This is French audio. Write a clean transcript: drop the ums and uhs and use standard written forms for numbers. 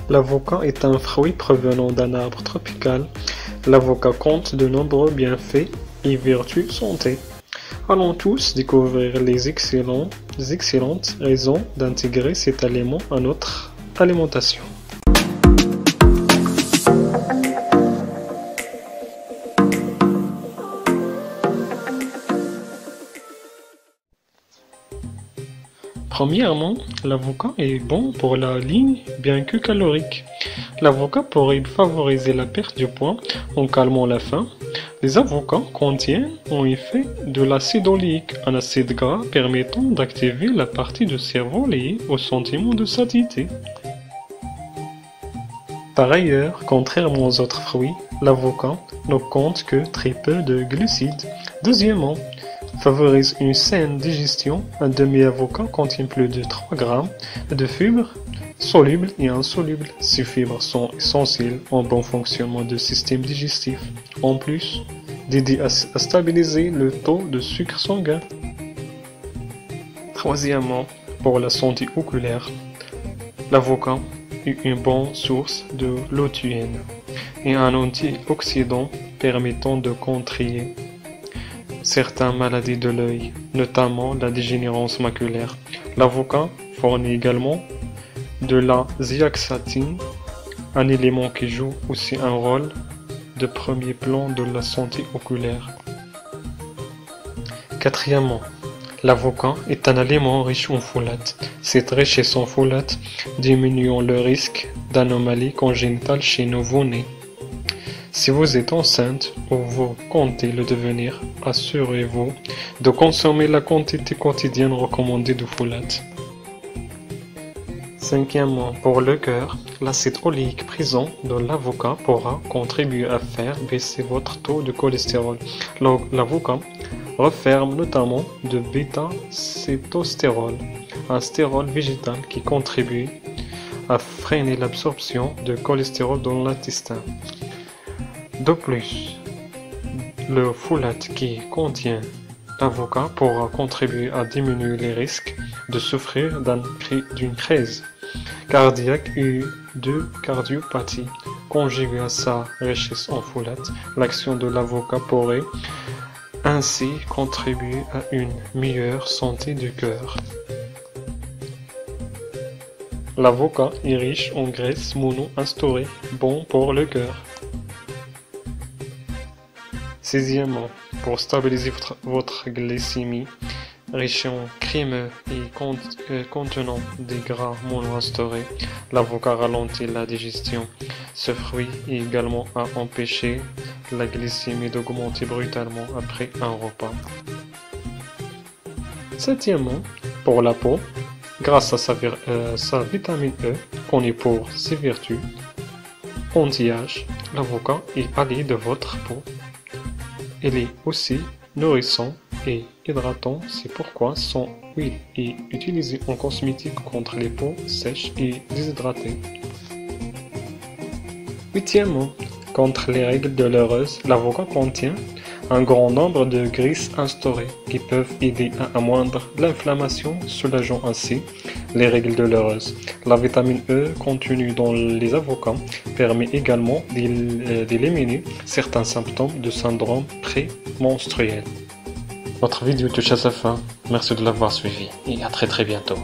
L'avocat est un fruit provenant d'un arbre tropical. L'avocat compte de nombreux bienfaits et vertus santé. Allons tous découvrir les excellentes raisons d'intégrer cet aliment à notre alimentation. Premièrement, l'avocat est bon pour la ligne, bien que calorique. L'avocat pourrait favoriser la perte de poids en calmant la faim. Les avocats contiennent en effet de l'acide oléique, un acide gras permettant d'activer la partie du cerveau liée au sentiment de satiété. Par ailleurs, contrairement aux autres fruits, l'avocat ne compte que très peu de glucides. Deuxièmement, favorise une saine digestion. Un demi-avocat contient plus de 3 grammes de fibres solubles et insolubles. Ces fibres sont essentielles au bon fonctionnement du système digestif, en plus d'aider à stabiliser le taux de sucre sanguin. Troisièmement, pour la santé oculaire, l'avocat est une bonne source de lutéine et un antioxydant permettant de contrer certaines maladies de l'œil, notamment la dégénérescence maculaire. L'avocat fournit également de la zéaxanthine, un élément qui joue aussi un rôle de premier plan de la santé oculaire. Quatrièmement, l'avocat est un aliment riche en folate. Cette richesse en folate diminue le risque d'anomalies congénitales chez nouveau-nés. Si vous êtes enceinte ou vous comptez le devenir, assurez-vous de consommer la quantité quotidienne recommandée de folate. Cinquièmement, pour le cœur, l'acide oléique présent dans l'avocat pourra contribuer à faire baisser votre taux de cholestérol. L'avocat renferme notamment de bêta-cétostérol, un stérol végétal qui contribue à freiner l'absorption de cholestérol dans l'intestin. De plus, le folate qui contient l'avocat pourra contribuer à diminuer les risques de souffrir d'une crise cardiaque et de cardiopathie. Conjuguée à sa richesse en folate, l'action de l'avocat pourrait ainsi contribuer à une meilleure santé du cœur. L'avocat est riche en graisses monoinsaturées, bon pour le cœur. Sixièmement, pour stabiliser votre glycémie, riche en crémeux et contenant des gras monoinsaturés, l'avocat ralentit la digestion. Ce fruit est également à empêcher la glycémie d'augmenter brutalement après un repas. Septièmement, pour la peau, grâce à sa vitamine E, connue pour ses vertus anti-âge, l'avocat est allié de votre peau. Il est aussi nourrissant et hydratant, c'est pourquoi son huile est utilisée en cosmétique contre les peaux sèches et déshydratées. Huitièmement, contre les règles douloureuses, l'avocat contient un grand nombre de graisses instaurées qui peuvent aider à amoindrir l'inflammation, soulageant ainsi les règles douloureuses. La vitamine E contenue dans les avocats permet également d'éliminer certains symptômes de syndrome prémenstruel. Notre vidéo touche à sa fin. Merci de l'avoir suivi et à très bientôt.